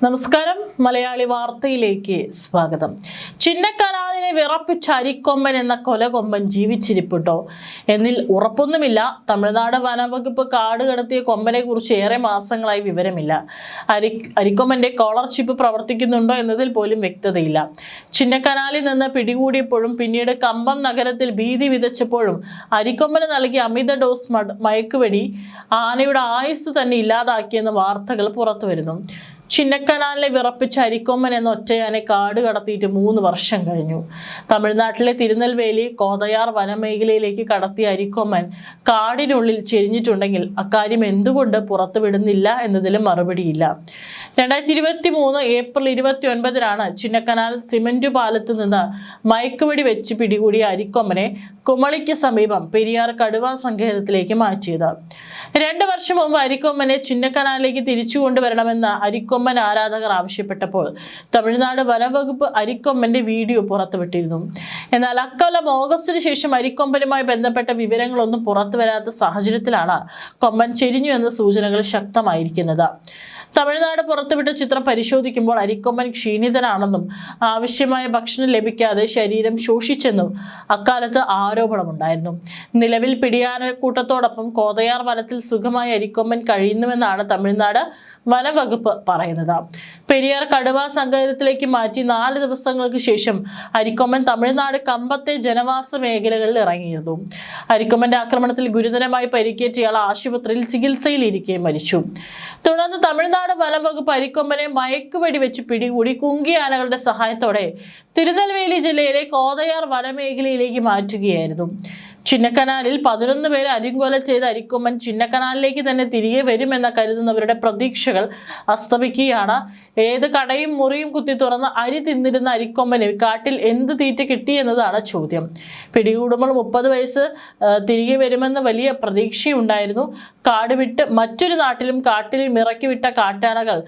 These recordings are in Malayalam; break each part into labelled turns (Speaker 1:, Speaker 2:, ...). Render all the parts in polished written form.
Speaker 1: നമസ്കാരം, മലയാളി വാർത്തയിലേക്ക് സ്വാഗതം. ചിന്നക്കനാലിനെ വിറപ്പിച്ച അരിക്കൊമ്പൻ എന്ന കൊലകൊമ്പൻ ജീവിച്ചിരിപ്പുണ്ടോ എന്നിൽ ഉറപ്പൊന്നുമില്ല. തമിഴ്നാട് വനവകുപ്പ് കാട് കടത്തിയ കൊമ്പനെ കുറിച്ച് ഏറെ മാസങ്ങളായി വിവരമില്ല. അരിക്കൊമ്പന്റെ കോളർ ചിപ്പ് പ്രവർത്തിക്കുന്നുണ്ടോ എന്നതിൽ പോലും വ്യക്തതയില്ല. ചിന്നക്കനാലിൽ നിന്ന് പിടികൂടിയപ്പോഴും പിന്നീട് കമ്പം നഗരത്തിൽ ഭീതി വിതച്ചപ്പോഴും അരിക്കൊമ്പന് നൽകിയ അമിത ഡോസ് മയക്കുവെടി ആനയുടെ ആയുസ് തന്നെ ഇല്ലാതാക്കിയെന്ന് വാർത്തകൾ പുറത്തു വരുന്നു. ചിന്നക്കനാലിനെ വിറപ്പിച്ച അരിക്കൊമ്പൻ എന്ന ഒറ്റയാനെ കാട് കടത്തിയിട്ട് 3 വർഷം കഴിഞ്ഞു. തമിഴ്നാട്ടിലെ തിരുനെൽവേലി കോതയാർ വനമേഖലയിലേക്ക് കടത്തിയ അരിക്കൊമ്പൻ കാടിനുള്ളിൽ ചെരിഞ്ഞിട്ടുണ്ടെങ്കിൽ അക്കാര്യം എന്തുകൊണ്ട് പുറത്തുവിടുന്നില്ല എന്നതിലും മറുപടിയില്ല. 2023 ഏപ്രിൽ 29 ചിന്നക്കനാൽ സിമന്റ് പാലത്ത് നിന്ന് മയക്കുവെടി വെച്ച് പിടികൂടിയ അരിക്കൊമ്പനെ കുമളിക്ക് സമീപം പെരിയാർ കടുവാ സങ്കേതത്തിലേക്ക് മാറ്റിയത്. 2 വർഷം മുമ്പ് അരിക്കൊമ്പനെ ചിന്നക്കനാലിലേക്ക് തിരിച്ചു കൊണ്ടുവരണമെന്ന് അരിക്കൊമ്പൻ ആരാധകർ ആവശ്യപ്പെട്ടപ്പോൾ തമിഴ്നാട് വനവകുപ്പ് അരിക്കൊമ്പന്റെ വീഡിയോ പുറത്തുവിട്ടിരുന്നു. എന്നാൽ അക്കൊല്ലം ഓഗസ്റ്റിന് ശേഷം അരിക്കൊമ്പനുമായി ബന്ധപ്പെട്ട വിവരങ്ങളൊന്നും പുറത്തു വരാത്ത സാഹചര്യത്തിലാണ് കൊമ്പൻ ചെരിഞ്ഞു എന്ന സൂചനകൾ ശക്തമായിരിക്കുന്നത്. തമിഴ്നാട് പുറത്തുവിട്ട ചിത്രം പരിശോധിക്കുമ്പോൾ അരിക്കൊമ്പൻ ക്ഷീണിതനാണെന്നും ആവശ്യമായ ഭക്ഷണം ലഭിക്കാതെ ശരീരം ശോഷിച്ചെന്നും അക്കാലത്ത് ആരോപണമുണ്ടായിരുന്നു. നിലവിൽ പിടിയാനക്കൂട്ടത്തോടൊപ്പം കോതയാർ വനത്തിൽ സുഖമായി അരിക്കൊമ്പൻ കഴിയുന്നുവെന്നാണ് തമിഴ്നാട് വനവകുപ്പ് പറയുന്നത്. പെരിയാർ കടുവാ സങ്കേതത്തിലേക്ക് മാറ്റി 4 ദിവസങ്ങൾക്ക് ശേഷം അരിക്കൊമ്പൻ തമിഴ്നാട് കമ്പത്തെ ജനവാസ മേഖലകളിൽ ഇറങ്ങിയിരുന്നു. അരിക്കൊമ്പന്റെ ആക്രമണത്തിൽ ഗുരുതരമായി പരിക്കേറ്റയാൾ ആശുപത്രിയിൽ ചികിത്സയിലിരിക്കെ മരിച്ചു. തുടർന്ന് തമിഴ്നാട് വനവകുപ്പ് അരിക്കൊമ്പനെ മയക്കുവെടി വെച്ച് പിടികൂടി കുങ്കിയാനകളുടെ സഹായത്തോടെ തിരുനെൽവേലി ജില്ലയിലെ കോതയാർ വനമേഖലയിലേക്ക് മാറ്റുകയായിരുന്നു. ചിന്നക്കനാലിൽ 11 പേരെ അരിങ്കൊല ചെയ്ത അരിക്കൊമ്പൻ ചിന്നക്കനാലിലേക്ക് തന്നെ തിരികെ വരുമെന്ന് കരുതുന്നവരുടെ പ്രതീക്ഷകൾ അസ്തമിക്കുകയാണ്. ഏത് കടയും മുറിയും കുത്തി തുറന്ന് അരി തിന്നിരുന്ന അരിക്കൊമ്പന് കാട്ടിൽ എന്ത് തീറ്റ കിട്ടി എന്നതാണ് ചോദ്യം. പിടികൂടുമ്പോൾ 30 വയസ്സ് തിരികെ വരുമെന്ന് വലിയ പ്രതീക്ഷയുണ്ടായിരുന്നു. കാട് വിട്ട് മറ്റൊരു നാട്ടിലും കാട്ടിലും ഇറക്കി വിട്ട കാട്ടാനകൾ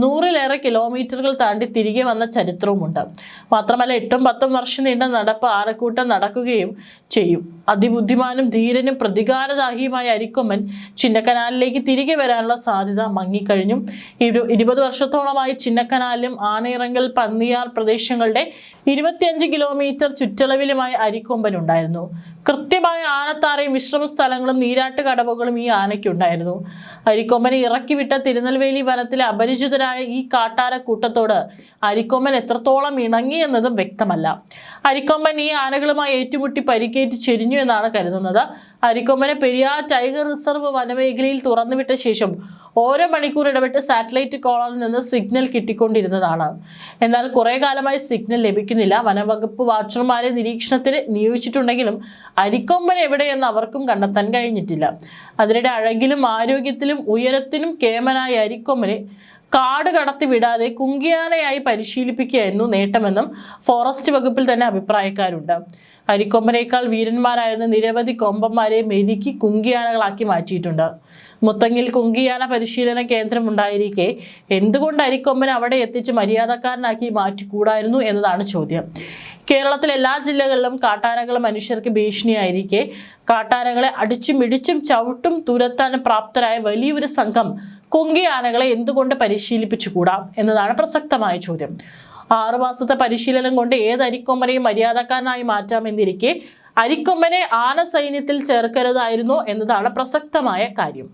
Speaker 1: 100-ലേറെ കിലോമീറ്ററുകൾ താണ്ടി തിരികെ വന്ന ചരിത്രവുമുണ്ട്. മാത്രമല്ല 8-10 വർഷം നീണ്ട നടപ്പ് ആനക്കൂട്ടം നടക്കുകയും ചെയ്യും. അതിബുദ്ധിമാനും ധീരനും പ്രതികാരദാഹിയുമായ അരിക്കൊമ്പൻ ചിന്നക്കനാലിലേക്ക് തിരികെ വരാനുള്ള സാധ്യത മങ്ങിക്കഴിഞ്ഞു. 20 വർഷത്തോളമായി ചിന്നക്കനാലിലും ആനയിറങ്കൽ പന്നിയാർ പ്രദേശങ്ങളുടെ 25 കിലോമീറ്റർ ചുറ്റളവിലുമായി അരിക്കൊമ്പൻ ഉണ്ടായിരുന്നു. കൃത്യമായ ആനത്താരയും വിശ്രമ സ്ഥലങ്ങളും നീരാട്ട് കടവുകളും ഈ ആനയ്ക്കുണ്ടായിരുന്നു. അരിക്കൊമ്പനെ ഇറക്കിവിട്ട തിരുനെൽവേലി വനത്തിലെ അപരിചിതരായ ഈ കാട്ടാന കൂട്ടത്തോട് അരിക്കൊമ്പൻ എത്രത്തോളം ഇണങ്ങി എന്നതും വ്യക്തമല്ല. അരിക്കൊമ്പൻ ഈ ആനകളുമായി ഏറ്റുമുട്ടി പരിക്കേറ്റ് ചെരിഞ്ഞു എന്നാണ് കരുതുന്നത്. അരിക്കൊമ്പനെ പെരിയാർ ടൈഗർ റിസർവ് വനമേഖലയിൽ തുറന്നുവിട്ട ശേഷം ഓരോ മണിക്കൂർ ഇടവിട്ട് സാറ്റലൈറ്റ് കോളറിൽ നിന്ന് സിഗ്നൽ കിട്ടിക്കൊണ്ടിരുന്നതാണ്. എന്നാൽ കുറെ കാലമായി സിഗ്നൽ ലഭിക്കുന്നില്ല. വനവകുപ്പ് വാച്ചർമാരെ നിരീക്ഷണത്തിന് നിയോഗിച്ചിട്ടുണ്ടെങ്കിലും അരിക്കൊമ്പൻ എവിടെയെന്ന് അവർക്കും കണ്ടെത്താൻ കഴിഞ്ഞിട്ടില്ല. അതിനിടെ അഴകിലും ആരോഗ്യത്തിലും ഉയരത്തിനും കേമനായ അരിക്കൊമ്പനെ കാട് കടത്തി വിടാതെ കുങ്കിയാനയായി പരിശീലിപ്പിക്കുകയായിരുന്നു നേട്ടമെന്നും ഫോറസ്റ്റ് വകുപ്പിൽ തന്നെ അഭിപ്രായക്കാരുണ്ട്. അരിക്കൊമ്പനേക്കാൾ വീരന്മാരായിരുന്ന നിരവധി കൊമ്പന്മാരെ മെരുക്കി കുങ്കിയാനകളാക്കി മാറ്റിയിട്ടുണ്ട്. മുത്തങ്ങിൽ കുങ്കിയാന പരിശീലന കേന്ദ്രം ഉണ്ടായിരിക്കെ എന്തുകൊണ്ട് അരിക്കൊമ്പനെ അവിടെ എത്തിച്ച് മര്യാദക്കാരനാക്കി മാറ്റിക്കൂടായിരുന്നു എന്നതാണ് ചോദ്യം. കേരളത്തിലെ എല്ലാ ജില്ലകളിലും കാട്ടാനകൾ മനുഷ്യർക്ക് ഭീഷണിയായിരിക്കെ കാട്ടാനകളെ അടിച്ചും ഇടിച്ചും ചവിട്ടും തുരത്താൻ പ്രാപ്തരായ വലിയൊരു സംഘം കുങ്കിയാനകളെ എന്തുകൊണ്ട് പരിശീലിപ്പിച്ചുകൂടാ എന്നതാണ് പ്രസക്തമായ ചോദ്യം. 6 മാസത്തെ പരിശീലനം കൊണ്ട് ഏത് അരിക്കൊമ്പനെയും മര്യാദക്കാരനായി മാറ്റാമെന്നിരിക്കെ അരിക്കൊമ്പനെ ആന സൈന്യത്തിൽ ചേർക്കരുതായിരുന്നോ എന്നതാണ് പ്രസക്തമായ കാര്യം.